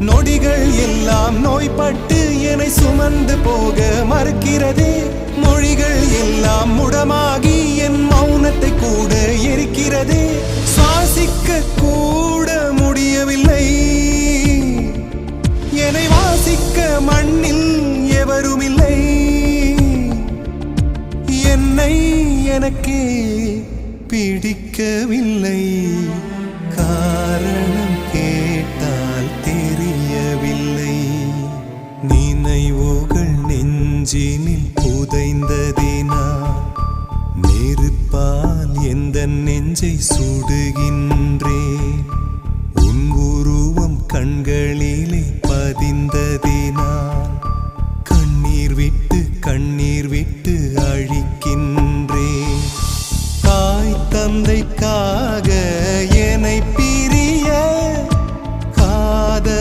நொடிகள் எல்லாம் நோய்பட்டு என்னை சுமந்து போக மறுக்கிறதே. மொழிகள் எல்லாம் முடமாகி என் மௌனத்தை கூட எரிக்கிறதே. சுவாசிக்க கூட முடியவில்லை, என்னை வாசிக்க மண்ணில் எவருமில்லை. என்னை எனக்கே பிடிக்கவில்லை, காரணம் கேட்டால் தெரியவில்லை. நினைவுகள் நெஞ்சினில் புதைந்து